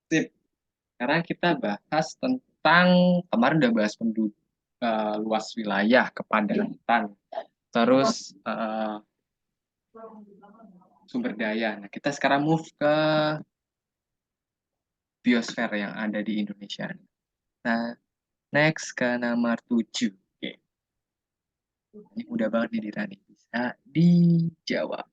Sip. Sekarang kita bahas tentang kemarin udah bahas luas wilayah, kepadatan, terus sumber daya. Nah, kita sekarang move ke biosfer yang ada di Indonesia. Nah, next ke nomor 7. Oke, ini mudah banget nih Dira nih. Bisa dijawab.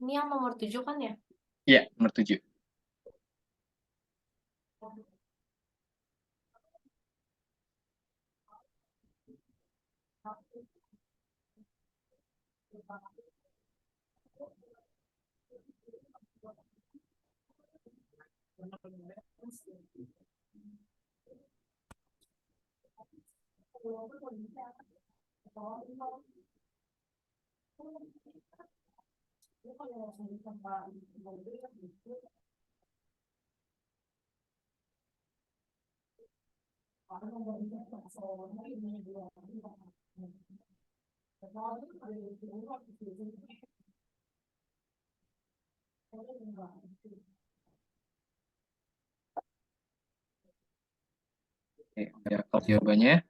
Ini yang nomor 7 kan ya? Iya, nomor 7. Oke, ya, kalau jawabannya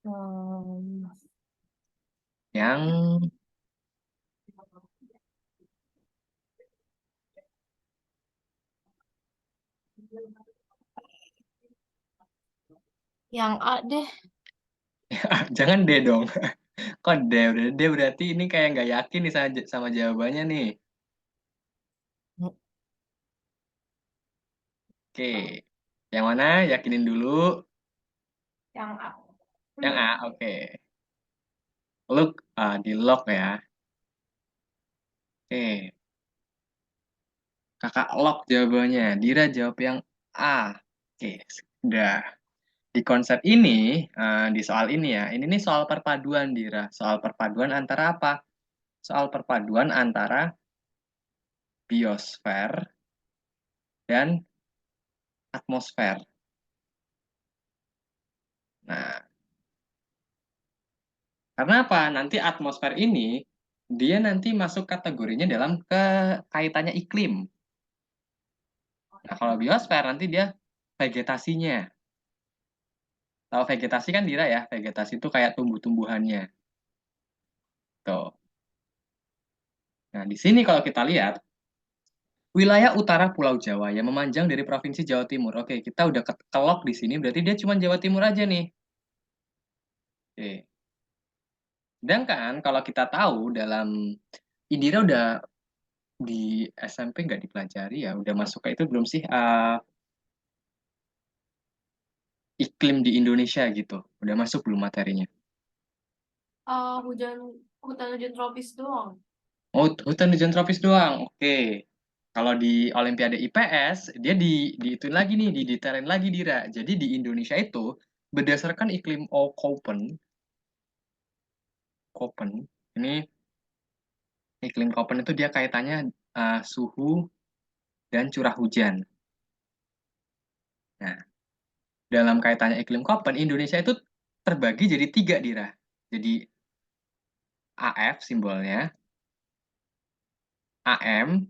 Hmm, yang yang A deh. jangan D dong. Kok D? Udah D berarti ini kayak nggak yakin nih sama jawabannya nih. Oke, yang mana? Yakinin dulu. Yang A. Yang A, oke. Look, di lock ya. Oke, kakak lock jawabannya. Dira jawab yang A. Oke, sudah. Di konsep ini, di soal ini ya, ini nih soal perpaduan, Dira. Soal perpaduan antara apa? Soal perpaduan antara biosfer dan atmosfer. Nah, karena apa? Nanti atmosfer ini, dia nanti masuk kategorinya dalam kaitannya iklim. Nah, kalau biosfer nanti dia vegetasinya. Tahu vegetasi kan Dira ya? Vegetasi itu kayak tumbuh-tumbuhannya. Tuh. Nah, di sini kalau kita lihat, wilayah utara Pulau Jawa yang memanjang dari Provinsi Jawa Timur. Oke, kita udah kelok di sini, berarti dia cuma Jawa Timur aja nih. Oke. Sedangkan kalau kita tahu dalam Indira udah di SMP nggak dipelajari ya, udah masuk ke itu belum sih iklim di Indonesia gitu. Udah masuk belum materinya? Hujan hutan hujan tropis doang. Oh, hutan hujan tropis doang. Oke. Kalau di Olimpiade IPS, dia diituin lagi nih, didetailin lagi Dira. Jadi di Indonesia itu berdasarkan iklim Köppen, Köppen. Ini iklim Köppen itu dia kaitannya suhu dan curah hujan. Nah, dalam kaitannya iklim Köppen, Indonesia itu terbagi jadi tiga Dira. Jadi AF simbolnya, AM,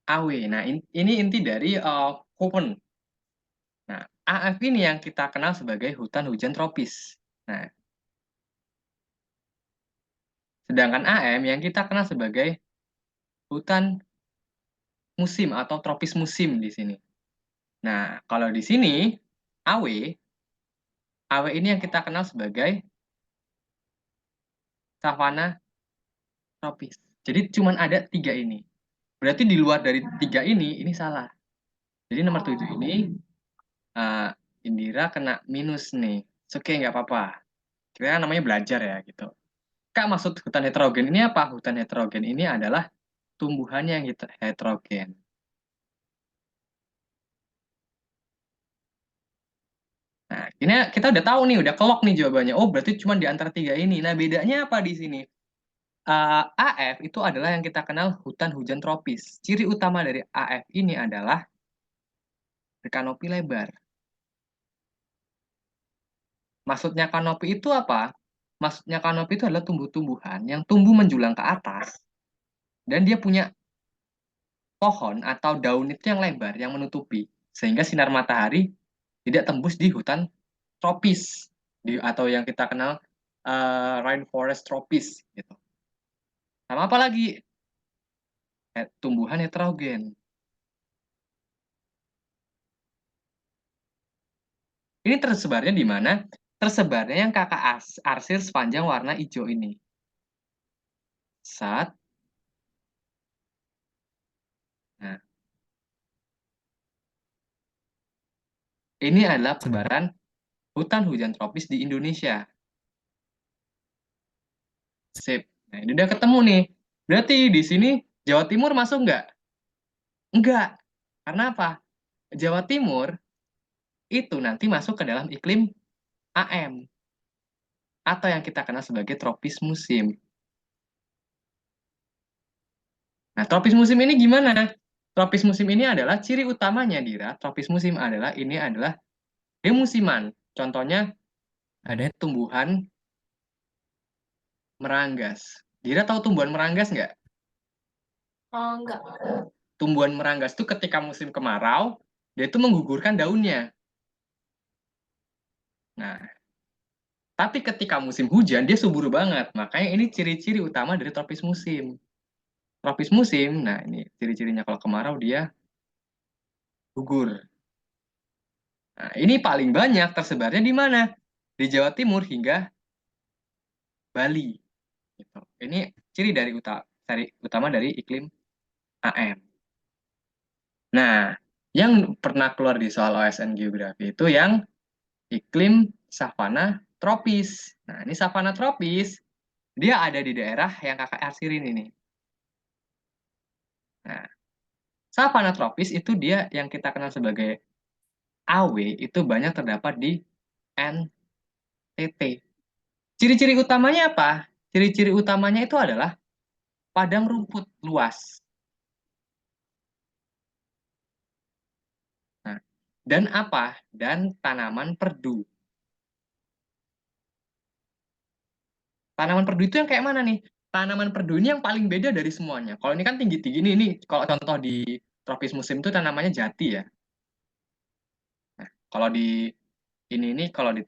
AW. Nah, ini inti dari Köppen. Nah, AF ini yang kita kenal sebagai hutan hujan tropis. Nah, sedangkan AM yang kita kenal sebagai hutan musim atau tropis musim di sini. Nah, kalau di sini AW, AW ini yang kita kenal sebagai savana tropis. Jadi cuman ada 3 ini. Berarti di luar dari 3 ini salah. Jadi nomor 7 ini uh, Indira kena minus nih. Oke, nggak apa-apa. Kita namanya belajar ya gitu. Kak, maksud hutan heterogen ini apa? Hutan heterogen ini adalah tumbuhan yang heterogen. Nah, ini kita udah tahu nih, udah kelok nih jawabannya. Oh, berarti cuma di antara 3 ini. Nah, bedanya apa di sini? AF itu adalah yang kita kenal hutan hujan tropis. Ciri utama dari AF ini adalah berkanopi lebar. Maksudnya kanopi itu apa? Maksudnya kanopi itu adalah tumbuh-tumbuhan yang tumbuh menjulang ke atas dan dia punya pohon atau daun itu yang lebar yang menutupi sehingga sinar matahari tidak tembus di hutan tropis atau yang kita kenal rainforest tropis gitu. Sama apa lagi? Tumbuhan heterogen. Ini tersebarnya di mana? Tersebarnya yang kakak arsir sepanjang warna hijau ini. Saat, nah, ini adalah sebaran hutan hujan tropis di Indonesia. Sip. Nah, ini udah ketemu nih. Berarti di sini Jawa Timur masuk nggak? Enggak. Karena apa? Jawa Timur itu nanti masuk ke dalam iklim AM atau yang kita kenal sebagai tropis musim. Nah, tropis musim ini gimana? Tropis musim ini adalah ciri utamanya, Dira. Tropis musim adalah ini adalah dia musiman. Contohnya ada tumbuhan meranggas. Dira tahu tumbuhan meranggas nggak? Oh, enggak. Tumbuhan meranggas itu ketika musim kemarau, dia itu menggugurkan daunnya. Nah, tapi ketika musim hujan, dia subur banget. Makanya ini ciri-ciri utama dari tropis musim. Tropis musim, nah ini ciri-cirinya kalau kemarau dia gugur. Nah, ini paling banyak tersebarnya di mana? Di Jawa Timur hingga Bali. Gitu. Ini ciri utama dari iklim AM. Nah, yang pernah keluar di soal OSN Geografi itu yang iklim savana tropis. Nah, ini savana tropis, dia ada di daerah yang kakak arsirin ini. Nah, savana tropis itu dia yang kita kenal sebagai AW, itu banyak terdapat di NTT. Ciri-ciri utamanya apa? Ciri-ciri utamanya itu adalah padang rumput luas. Nah, dan apa? Dan tanaman perdu. Tanaman perdu itu yang kayak mana nih? Tanaman perdu ini yang paling beda dari semuanya. Kalau ini kan tinggi-tinggi nih, ini kalau contoh di tropis musim itu tanamannya jati ya. Nah, kalau di ini kalau di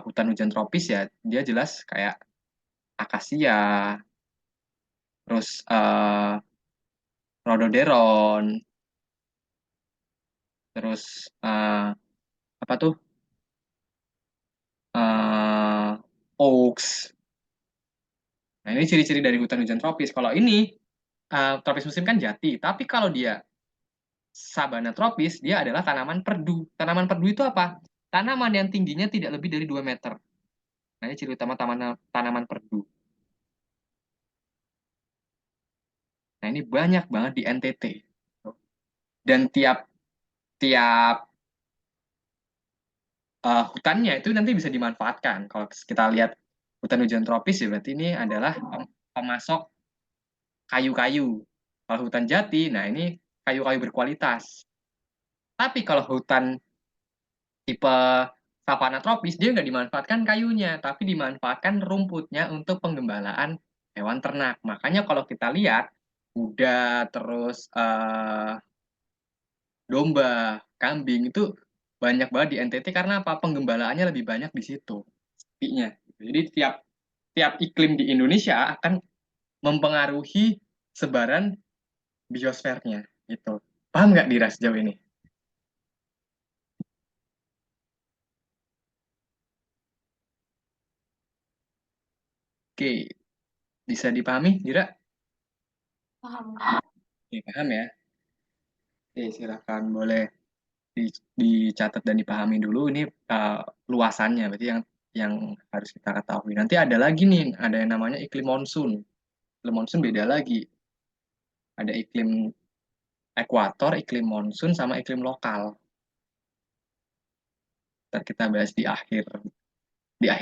hutan hujan tropis ya, dia jelas kayak akasia, terus rhododendron, terus apa tuh? Oaks. Nah, ini ciri-ciri dari hutan hujan tropis. Kalau ini tropis musim kan jati, tapi kalau dia sabana tropis, dia adalah tanaman perdu. Tanaman perdu itu apa? Tanaman yang tingginya tidak lebih dari 2 meter. Nah, ini ciri utama tanaman perdu. Nah, ini banyak banget di NTT. Dan tiap tiap hutannya itu nanti bisa dimanfaatkan. Kalau kita lihat hutan hujan tropis ya berarti ini adalah pemasok kayu-kayu. Kalau hutan jati, nah ini kayu-kayu berkualitas. Tapi kalau hutan tipe savana tropis, dia nggak dimanfaatkan kayunya, tapi dimanfaatkan rumputnya untuk penggembalaan hewan ternak. Makanya kalau kita lihat, kuda, terus domba, kambing, itu banyak banget di NTT karena apa? Penggembalaannya lebih banyak di situ. Sepinya. Jadi tiap tiap iklim di Indonesia akan mempengaruhi sebaran biosfernya gitu. Paham nggak Dira sejauh ini? Oke, bisa dipahami Dira? Paham. Oke, paham ya? Oke, silakan boleh dicatat dan dipahami dulu ini luasannya, berarti yang harus kita ketahui. Nanti ada lagi nih, ada yang namanya iklim monsun. Iklim monsun beda lagi. Ada iklim ekuator, iklim monsun, sama iklim lokal. Ntar kita bahas di akhir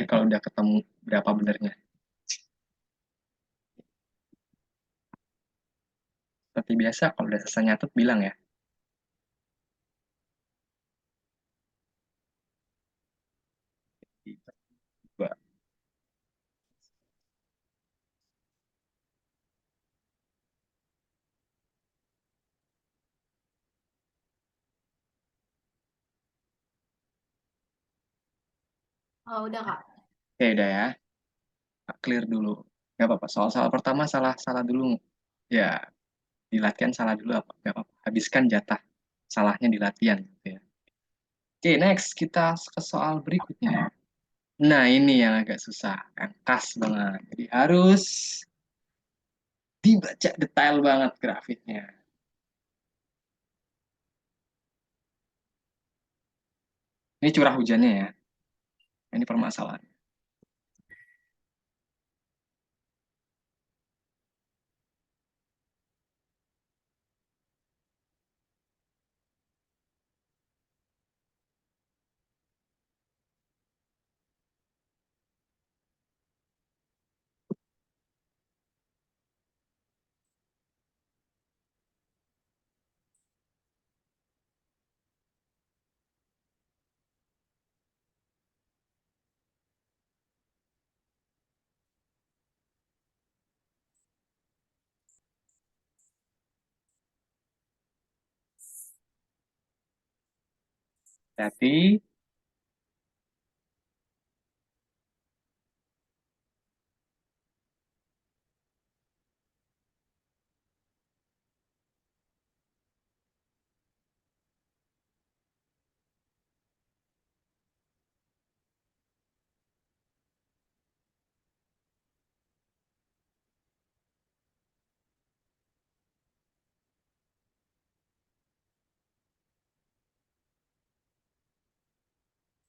kalau udah ketemu berapa benernya. Seperti biasa, kalau udah selesai nyatet bilang ya. Dua. Oh, udah Kak. Oke, udah ya. Clear dulu. Gak apa-apa. Soal-soal pertama salah dulu. Ya, di latihan salah dulu apa? Gak apa-apa. Habiskan jatah salahnya di latihan. Gitu ya. Oke, next kita ke soal berikutnya. Nah, ini yang agak susah. Yang khas banget. Jadi harus dibaca detail banget grafiknya. Ini curah hujannya ya. Ini permasalahan. Jadi,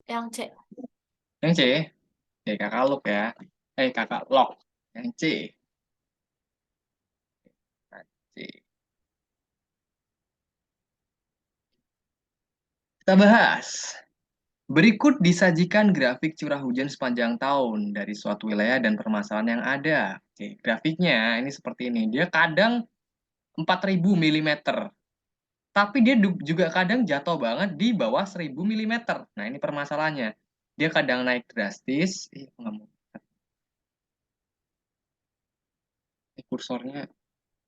Yang C. yang C, kakak log ya. Kakak log. Yang C. Nah, C. Kita bahas. Berikut disajikan grafik curah hujan sepanjang tahun dari suatu wilayah dan permasalahan yang ada. Oke, grafiknya ini seperti ini. Dia kadang 4.000 milimeter, tapi dia juga kadang jatuh banget di bawah 1.000 milimeter. Nah, ini permasalahannya. Dia kadang naik drastis. Nggak mau. Kursornya.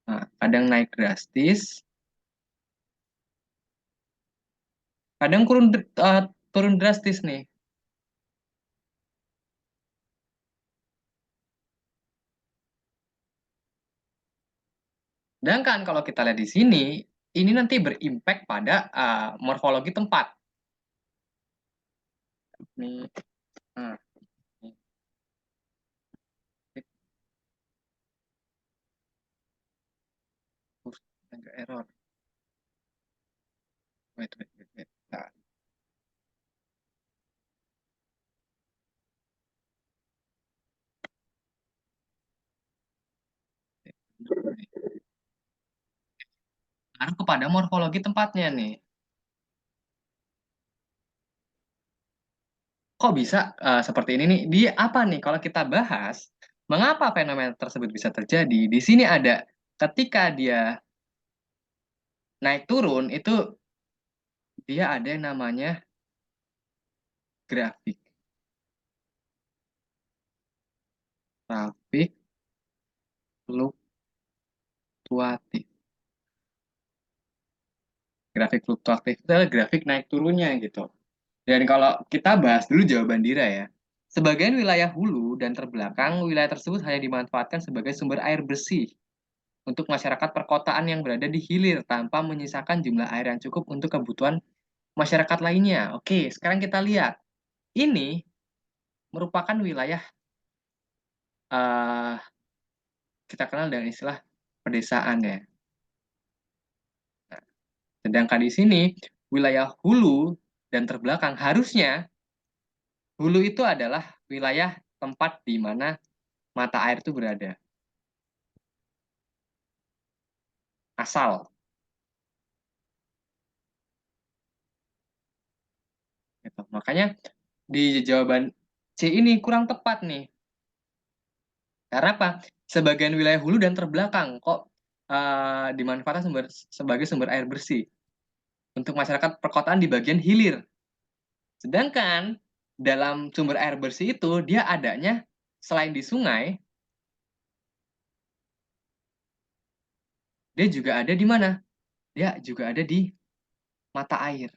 Nah, kadang naik drastis, kadang turun drastis nih. Sedangkan kalau kita lihat di sini, ini nanti berimpact pada morfologi tempat. Nih, nah, ini agak error. Wait. Nah, sekarang kepada morfologi tempatnya nih. Kok bisa seperti ini nih? Dia apa nih? Kalau kita bahas, mengapa fenomena tersebut bisa terjadi? Di sini ada ketika dia naik turun itu dia ada yang namanya grafik grafik fluktuatif. Grafik fluktuatif itu adalah grafik naik turunnya gitu. Dan kalau kita bahas dulu jawaban Dira ya. Sebagian wilayah hulu dan terbelakang, wilayah tersebut hanya dimanfaatkan sebagai sumber air bersih untuk masyarakat perkotaan yang berada di hilir tanpa menyisakan jumlah air yang cukup untuk kebutuhan masyarakat lainnya. Oke, sekarang kita lihat. Ini merupakan wilayah kita kenal dengan istilah pedesaan ya. Nah, sedangkan di sini wilayah hulu dan terbelakang harusnya hulu itu adalah wilayah tempat di mana mata air itu berada. Asal. Gitu. Makanya di jawaban C ini kurang tepat nih. Karena apa? Sebagian wilayah hulu dan terbelakang kok dimanfaatkan sebagai sumber air bersih untuk masyarakat perkotaan di bagian hilir. Sedangkan dalam sumber air bersih itu dia adanya selain di sungai, dia juga ada di mana? Dia juga ada di mata air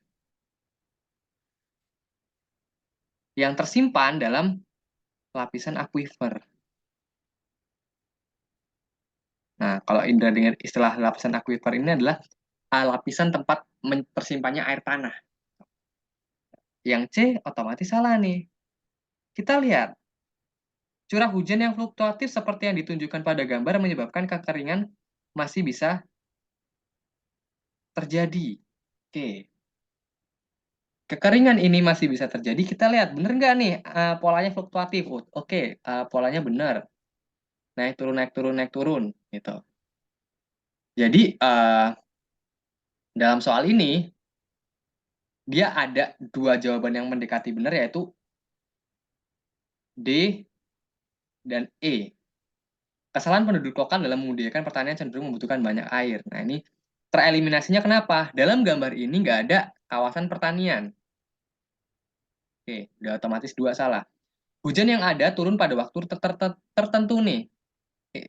yang tersimpan dalam lapisan akuifer. Nah, kalau Indra dengar istilah lapisan akuifer ini adalah lapisan tempat tersimpannya air tanah. Yang C otomatis salah nih. Kita lihat, curah hujan yang fluktuatif seperti yang ditunjukkan pada gambar menyebabkan kekeringan masih bisa terjadi. Oke, kekeringan ini masih bisa terjadi. Kita lihat, bener nggak nih polanya fluktuatif? Oke, polanya benar. Naik turun, naik turun, naik turun. Gitu. Jadi, dalam soal ini, dia ada dua jawaban yang mendekati benar, yaitu D dan E. Kesalahan penduduk lokal dalam membudidayakan pertanian cenderung membutuhkan banyak air. Nah, ini tereliminasinya kenapa? Dalam gambar ini nggak ada kawasan pertanian. Oke, udah otomatis dua salah. Hujan yang ada turun pada waktu tertentu nih. Oke,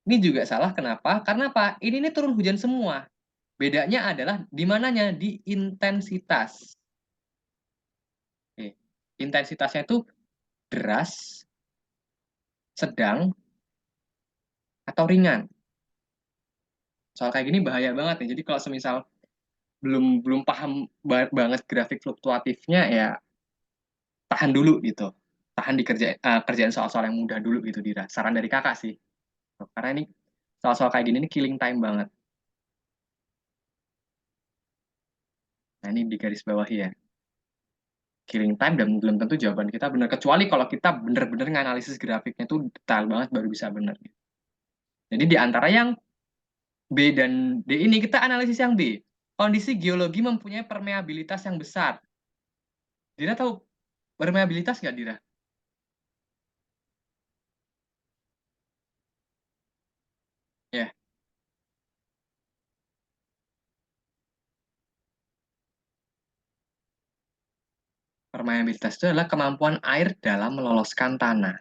ini juga salah, kenapa? Karena apa? Ini nih turun hujan semua. Bedanya adalah di mananya? Di intensitas. Oke, intensitasnya itu deras, sedang, atau ringan. Soal kayak gini bahaya banget nih. Jadi kalau semisal belum belum paham banget grafik fluktuatifnya ya tahan dulu gitu. Tahan kerjaan soal-soal yang mudah dulu gitu Dira. Saran dari kakak sih. Karena ini soal-soal kayak gini ini killing time banget. Nah, ini di garis bawah ya. Killing time dan belum tentu jawaban kita benar. Kecuali kalau kita benar-benar nganalisis grafiknya tuh detail banget baru bisa benar. Jadi di antara yang B dan D ini kita analisis yang B. Kondisi geologi mempunyai permeabilitas yang besar. Dira tahu permeabilitas nggak Dira? Ya, permeabilitas itu adalah kemampuan air dalam meloloskan tanah.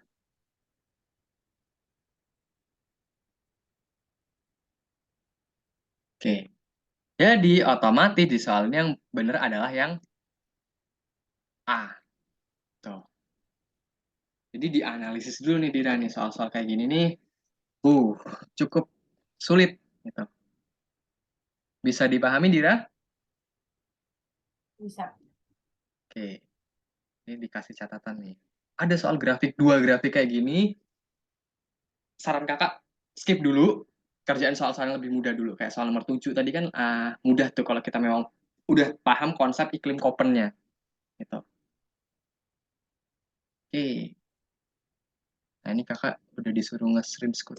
Oke. Jadi otomatis di soal ini yang benar adalah yang A. Tuh. Jadi dianalisis dulu nih Dira nih soal-soal kayak gini nih. Uh, cukup sulit gitu. Bisa dipahami Dira? Bisa. Oke. Ini dikasih catatan nih. Ada soal grafik, dua grafik kayak gini. Saran kakak skip dulu. Kerjaan soal-soal yang lebih mudah dulu. Kayak soal nomor 7 tadi kan mudah tuh kalau kita memang udah paham konsep iklim Köppen-nya. Gitu. Oke. Nah, ini kakak udah disuruh nge-screenshot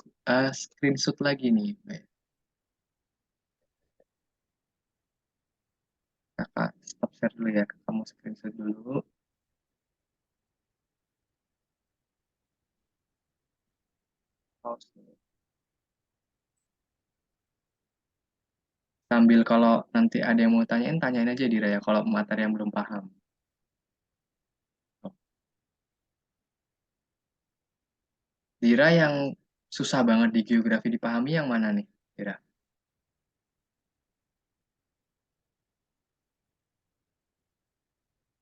screenshot lagi nih. Kakak stop share dulu ya. Kamu screenshot dulu. Pause dulu. Sambil kalau nanti ada yang mau tanyain, tanyain aja Dira ya. Kalau materi yang belum paham. Dira yang susah banget di geografi dipahami yang mana nih, Dira?